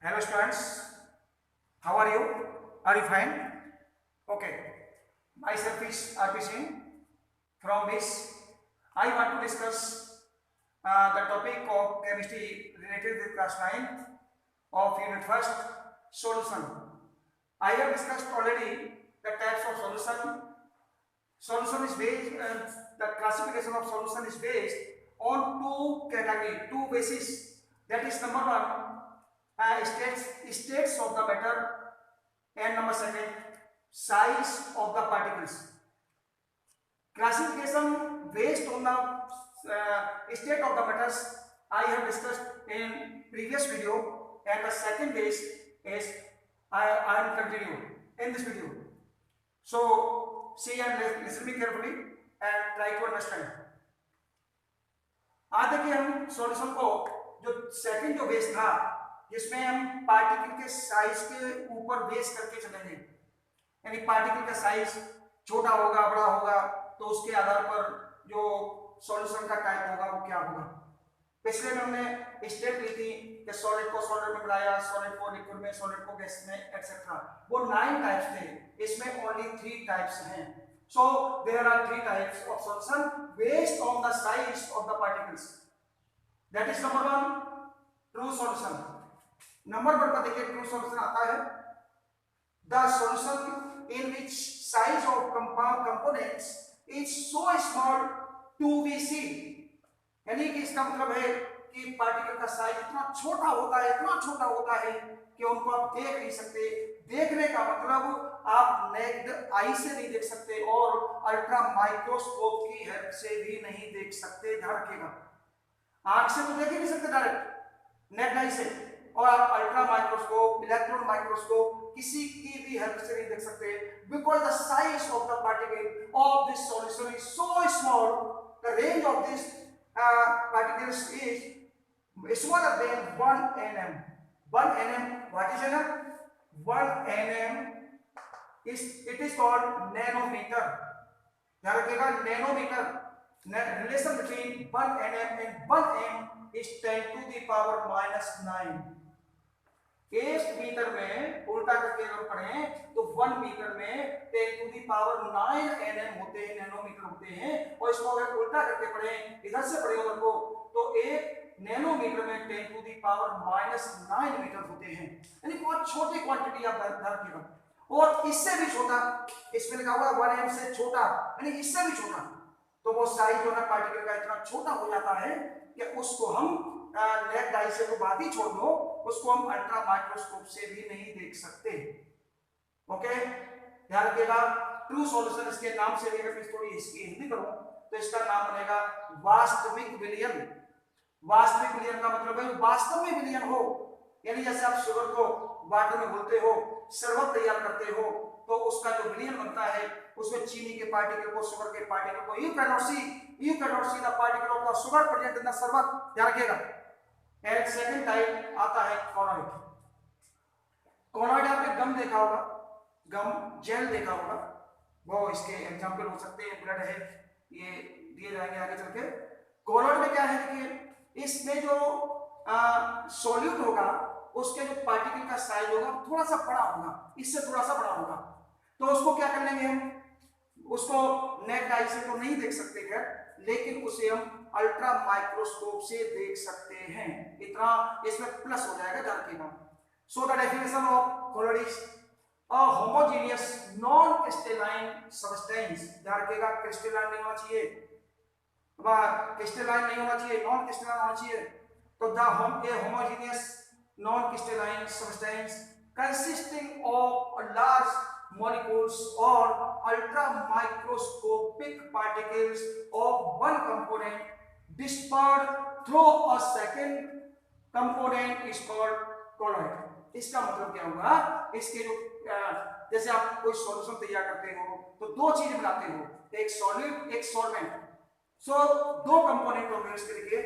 Hello students, how are you? Are you fine? Okay. Myself is RP Singh from this. I want to discuss the topic of chemistry related with class 9 of unit 1st, solution. I have discussed already the types of solution. Solution is based, the classification of solution is based on two categories, two bases. That is number one, states of the matter, and number second, size of the particles. Classification based on the state of the matters I have discussed in previous video, and the second base is I am continuing in this video. So see and listen me carefully and try to understand. आज देखिए हम solution को जो second जो base था जिसमें हम particle के साइज के ऊपर बेस करके चलेंगे, यानी पार्टिकल का साइज छोटा होगा बड़ा होगा तो उसके आधार पर जो सॉल्यूशन का टाइप होगा वो क्या होगा। पिछले में हमने स्टेप ली थी कि सॉलिड को सॉलिड में बनाया, सॉलिड को लिक्विड में, सॉलिड को गैस में एक्सेट्रा। वो 9 टाइप्स थे, इसमें ओनली 3 टाइप्स हैं। So there are 3 types of solution based on the size of the particles. That is number 1, true solution. Number 1 पर देखिए true solution आता है the solution in which size of components is so small to be seen. यानी कि इसका मतलब है कि पार्टिकल का साइज इतना छोटा होता है कि उनको आप देख नहीं सकते। देखने का मतलब आप नेक्ड आई से नहीं देख सकते और अल्ट्रा माइक्रोस्कोप की हेल्प से भी नहीं देख सकते। ध्यान रखिएगा, आंख से तो देख ही नहीं सकते डायरेक्ट नेक्ड आई से, और आप अल्ट्रा माइक्रोस्कोप, इलेक्ट्रॉन माइक्रोस्कोप किसी की भी हेल्प से नहीं देख सकते। Because the size of the particle of this solution is so small, the range of this particles is smaller than 1 nm. 1 nm, what is nm? 1 nm is, it is called nanometer. ध्यान रखिएगा, nanometer. Relation between 1 nm and 1 m is 10 to the power minus 9. 1 metre में उल्टा करके अगर पढ़ें तो 1 metre में 10 to the power 9 nm होते हैं, नैनोमीटर होते हैं। और इसको अगर उल्टा करके पढ़ें, इधर से पढ़े उधर को, तो 1 नैनोमीटर में 10 to the power minus 9 metre होते हैं। यानी बहुत छोटी क्वांटिटी आप ध्यान रखिएगा। और इससे भी छोटा, इसमें लिखा हुआ 1 m से छोटा, यानी इससे भी छोटा, तो वो साइज जो है पार्टिकल का इतना छोटा हो जाता है कि उसको हम नेक्ड आई से तो बात ही छोड़ दो, उसको हम अल्ट्रा माइक्रोस्कोप से भी नहीं देख सकते। ओके, ध्यान रखिएगा। ट्रू सॉल्यूशन इसके नाम से लेकर मैं थोड़ी इसकी हिंदी करूं तो इसका नाम बनेगा वास्तविक विलयन। वास्तविक विलयन का मतलब है वास्तव में विलयन हो, यानी जैसे आप शुगर को वाटर में घोलते हो, शरबत तैयार करते हो, तो उसका जो विलयन बनता है उसमें चीनी के पार्टिकल को, शुगर के पार्टिकल को, you cannot see the particle of the sugar present in the शरबत। ध्यान रखिएगा। एंड सेकंड टाइप आता है कॉनॉइड। कॉनॉइड आपने गम देखा होगा, गम जेल देखा होगा, वो इसके एग्जांपल हो सकते हैं, ब्लड है, ये दिए जाएंगे आगे चल के। कॉनॉइड में क्या है, देखिए इसमें जो सॉल्यूट होगा उसके जो पार्टिकल का साइज होगा थोड़ा सा बड़ा होगा, इससे थोड़ा सा बड़ा होगा। तो उसको क्या कर लेंगे हम, उसको नेक्ड आई से तो नहीं देख सकते खैर, लेकिन उसे हम अल्ट्रा माइक्रोस्कोप से देख सकते हैं। इतना इसमें प्लस हो जाएगा, ध्यान रखिएगा। So the definition of colloid is a homogeneous non crystalline substance. ध्यान रखिएगा, क्रिस्टलाइन नहीं होना चाहिए, क्रिस्टलाइन नहीं होना चाहिए, नॉन क्रिस्टलाइन होना चाहिए। तो the homogeneous non crystalline substance consisting of large molecules or ultra microscopic particles of one component dispersed through a second component is called colloid। इसका मतलब क्या हुआ, इसके जो जैसे आप कोई सॉल्यूशन तैयार करते हो तो दो चीजें बनाते हो, एक सॉल्यूट एक सॉल्वेंट। सो दो कंपोनेंट हो गए इसके लिए,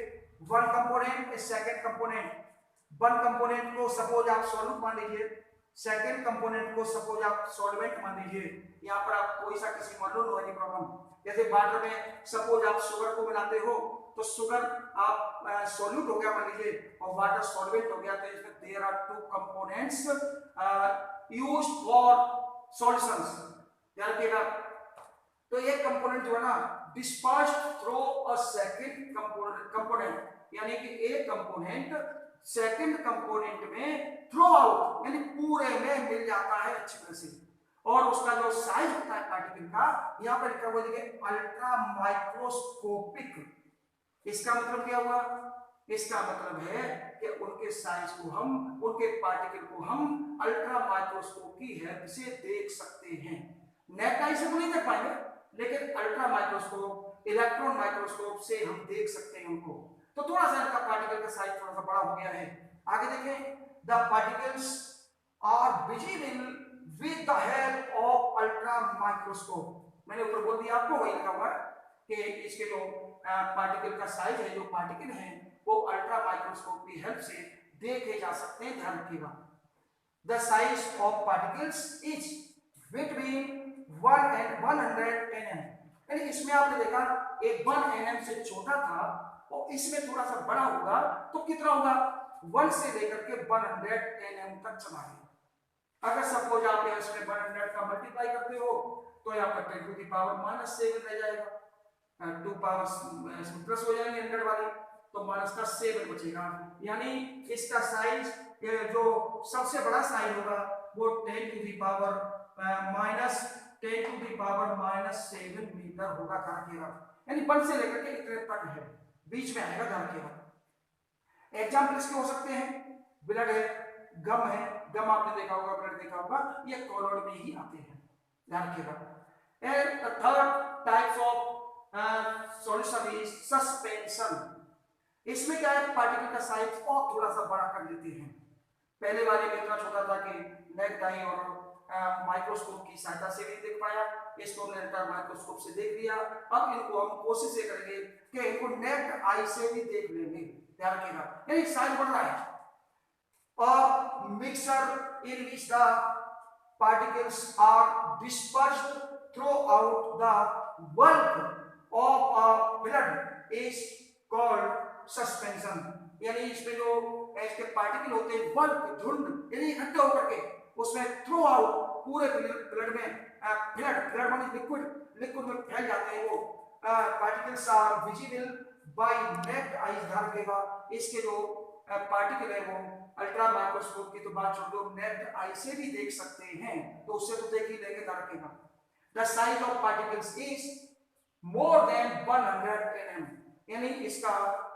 one component second component. One component को सपोज आप सॉल्यूट मान लीजिए, सेकेंड कंपोनेंट को सपोज आप सॉल्वेंट मान लीजिए। यहाँ पर आप कोई सा किसी मान लो, नो एनी प्रॉब्लम। जैसे वाटर में सपोज आप शुगर को बनाते हो तो शुगर आप सॉल्यूट हो गया मान लीजिए और वाटर सॉल्वेंट हो गया, तो इसमें there are two components used for solutions. ध्यान रखिएगा, तो एक कंपोनेंट जो है ना dispersed through a second component, यानी कि एक कंपोनेंट सेकंड कंपोनेंट में थ्रू आउट यानी पूरे में मिल जाता है अच्छी तरह से, और उसका जो साइज होता है पार्टिकल का, यहां पर लिखा हुआ देखिए अल्ट्रा माइक्रोस्कोपिक। इसका मतलब क्या हुआ? इसका मतलब है कि उनके साइज को हम, उनके पार्टिकल को हम अल्ट्रा माइक्रोस्कोप की हेल्प से देख सकते हैं। नेट आई से तो नहीं देख पाएंगे, लेकिन अल्ट्रा माइक्रोस्कोप, इलेक्ट्रॉन माइक्रोस्कोप से हम देख सकते हैं उनको। तो थोड़ा सा इनका पार्टिकल का साइज थोड़ा सा बड़ा हो गया है। आगे देखें, the particles are visible with the help of ultra microscope. मैंने ऊपर बोल दिया आपको, वही लिखा हुआ है कि इसके जो पार्टिकल का साइज है, जो पार्टिकल है वो अल्ट्रा माइक्रोस्कोप की हेल्प से देखे जा सकते हैं। ध्यान रखिएगा, the size of particles is between 1 and 100 nm, यानी इसमें आपने देखा एक 1 nm से छोटा था और इसमें थोड़ा सा बड़ा होगा, तो कितना होगा? 1 से लेकर के 100 nm तक चला है। अगर सपोज आप इसमें 100 का मल्टीप्लाई करते हो तो यहाँ पर 10 to the power -7 रह जाएगा, 2 पावर प्लस हो जाएंगे 100 वाली, तो माइनस का 7 बचेगा। यानी इसका साइज जो सबसे बड़ा साइज होगा वो 10 to the power -7 मीटर होगा। ध्यान रखिएगा, यानी 1 से लेकर के इतने तक है, बीच में आएगा। ध्यान रखिएगा। एग्जाम्पल इसके हो सकते हैं, ब्लड है, गम है, गम आपने देखा होगा, ब्लड देखा होगा, ये कॉलोइड में ही आते हैं। ध्यान रखिएगा। Third types of solution is suspension. इसमें क्या है, पार्टिकल का साइज और थोड़ा सा बड़ा कर देते हैं। पहले वाले में इतना छोटा था कि नेट आई और माइक्रोस्कोप की सहायता से भी देख पाया, इसको हमने माइक्रोस्कोप से देख लिया। अब इनको हम कोशिश ये करेंगे कि इनको नेट आई से भी देख लेंगे। ध्यान रखिएगा, यानी साइज बढ़ रहा है। और mixture in which the particles are dispersed throughout the bulk of a blood is called suspension। यानी इसमें जो इसके पार्टिकल होते हैं बल्क, झुंड, यानी इकट्ठे होकर के उसमें थ्रू आउट पूरे ब्लड में, ब्लड माने लिक्विड में फैल जाते हैं वो particles are visible by naked eye. ध्यान रखिएगा, इसके जो पार्टिकल है वो अल्ट्रा माइक्रोस्कोप की तो बात छोड़ दो, नेट आई से भी देख सकते हैं, तो उससे तो देख ही लेंगे। ध्यान रखिएगा, the size of particles is more than 100 nm, यानी इसका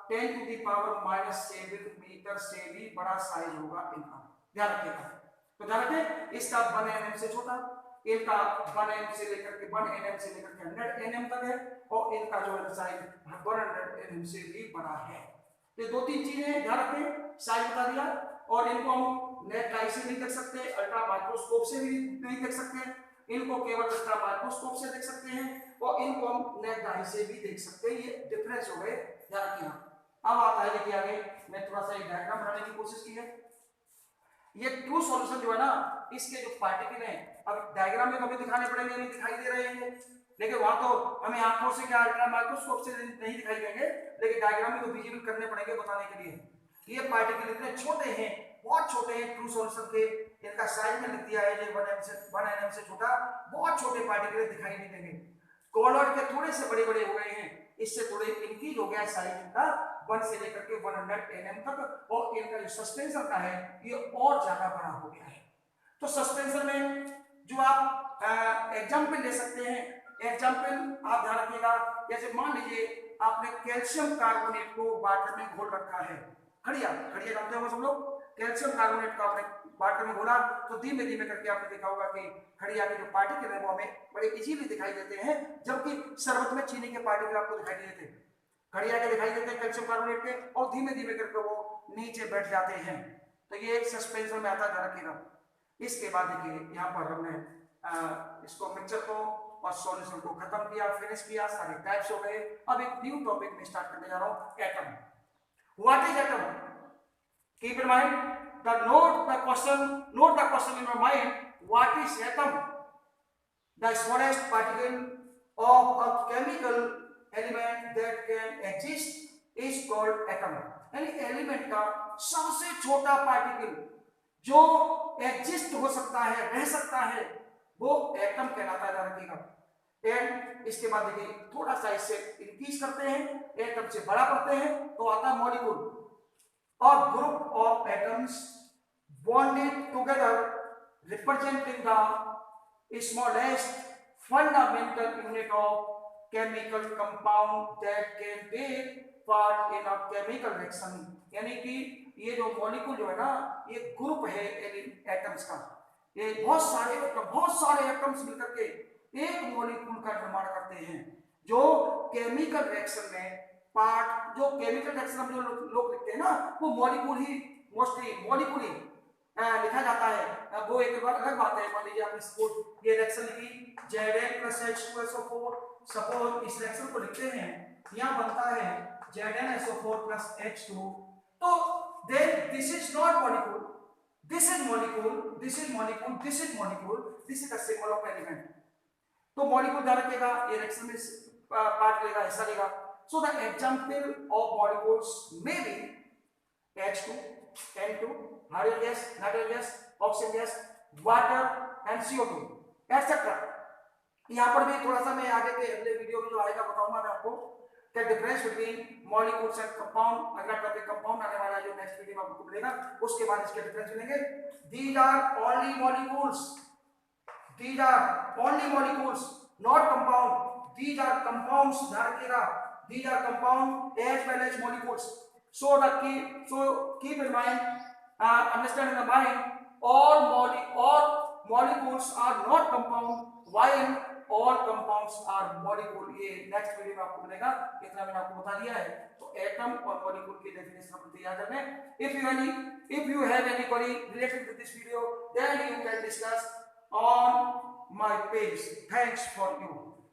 10 to the power -7 मीटर से भी बड़ा साइज होगा इनका। ध्यान रखिएगा, तो ध्यान रखें, इसका 1 nm से छोटा, इनका 1 nm से लेकर के 1 nm से लेकर के 100 nm तक है, और इनका जो है साइज 100 nm से भी बड़ा है। ये दो तीन चीजें हैं, ध्यान रखें, साइज बता दिया, और इनको हम नेट लाइट से नहीं देख सकते, अल्ट्रा माइक्रोस्कोप से भी नहीं देख सकते, इनको केवल अल्ट्रा माइक्रोस्कोप से देख सकते हैं, और इनको हम नेट आई से भी देख सकते हैं। ये डिफरेंस हो गए, ध्यान रखिएगा। अब आता है देखिए आगे, मैं थोड़ा सा एक डायग्राम बनाने की कोशिश की है। ये ट्रू सॉल्यूशन जो है ना, इसके जो पार्टिकल हैं, अब डायग्राम में कभी दिखाने पड़ेंगे, नहीं दिखाई दे रहे हैं, लेकिन वहां तो हमें आंखों से क्या अल्ट्रा माइक्रोस्कोप से नहीं दिखाई देंगे, लेकिन डायग्राम में तो विजिबल करने पड़ेंगे बताने के लिए। ये पार्टिकल इतने छोटे हैं, बहुत छोटे हैं ट्रू सॉल्यूशन के, इनका साइज में लिख दिया है जो 1 nm से छोटा, बहुत छोटे पार्टिकल दिखाई नहीं देंगे। कॉलोइड के थोड़े से बड़े बड़े हो गए हैं, इससे थोड़े इंक्रीज हो गया साइज इनका 1 से लेकर के 100 nm तक, और इनका जो सस्पेंशन का है ये और ज्यादा बड़ा हो गया है। तो सस्पेंशन में जो आप एग्जाम्पल ले सकते हैं, एग्जाम्पल आप ध्यान रखिएगा, जैसे मान लीजिए आपने कैल्शियम कार्बोनेट को वाटर में घोल रखा है, खड़िया जानते हो सब लोग, कैल्शियम कार्बोनेट का आपने वाटर में घोला, तो धीमे धीमे करके आपने देखा होगा कि खड़िया के जो पार्टिकल है वो हमें बड़े इजीली दिखाई देते हैं, जबकि शरबत में चीनी के पार्टिकल आपको दिखाई नहीं देते, खड़िया के दिखाई देते हैं कैल्शियम कार्बोनेट के, और धीमे धीमे करके वो नीचे बैठ जाते हैं। तो ये एक सस्पेंशन में आता है, रखिएगा। इसके बाद देखिए यहाँ पर हमने इसको मिक्सचर को और सॉल्यूशन को खत्म किया, फिनिश किया, सारे टाइप्स हो गए। अब एक न्यू टॉपिक में स्टार्ट करने जा रहा हूँ, atom. What is atom? Keep in mind note the question in your mind, what is atom? The smallest particle of a chemical element that can exist is called atom. यानी element का सबसे छोटा particle जो exist हो सकता है, रह सकता है, वो एटम कहलाता है, रखिएगा। एंड इसके बाद देखिए थोड़ा सा इससे इंक्रीज करते हैं, एटम से बड़ा करते हैं तो आता है मॉलिक्यूल और group of atoms bonded together representing the smallest fundamental unit of chemical compound that can take part in a chemical reaction। यानी कि ये जो मॉलिक्यूल जो है ना, ये ग्रुप है एटम्स का, ये बहुत सारे एटम्स मिलकर के एक मॉलिक्यूल का निर्माण करते हैं जो केमिकल रिएक्शन में पार्ट, जो केमिकल रिएक्शन हम जो लोग लिखते हैं ना, वो मॉलिक्यूल ही मोस्टली मॉलिक्यूल ही लिखा जाता है। वो एक बार अलग बात है, मान लीजिए आपने सपोज ये रिएक्शन लिखी Zn+H2SO4, सपोज इस रिएक्शन को लिखते हैं, यहाँ बनता है ZnSO4 H2, तो then this is not molecule, this is molecule, this is molecule, this is molecule, this is the symbol of element. तो मॉलिक्यूल ध्यान रखिएगा, ये रिएक्शन में पार्ट लेगा, हिस्सा लेगा। So the example of molecules may be H2, N2, hydrogen gas, nitrogen gas, oxygen gas, water and CO2 etc। यहाँ पर भी थोड़ा सा मैं आगे के अगले वीडियो में जो आएगा बताऊंगा मैं आपको क्या difference between molecules and compound. अगला टॉपिक कंपाउंड आने वाला है जो नेक्स्ट वीडियो में आपको मिलेगा, उसके बाद इसके डिफरेंस मिलेंगे। These are only molecules, these are only molecules, not compound, these are compounds, ध्यान रखिएगा, these are compound as well as molecules। So keep in mind, understand in the mind, all molecules are not compound while all compounds are molecule। ये next video में आपको मिलेगा, इतना मैंने आपको बता दिया है। तो एटम और मॉलिक्यूल की डेफिनेशन अपन तैयार कर लें। If you have any query related to this video, then you can discuss on my page। Thanks for you।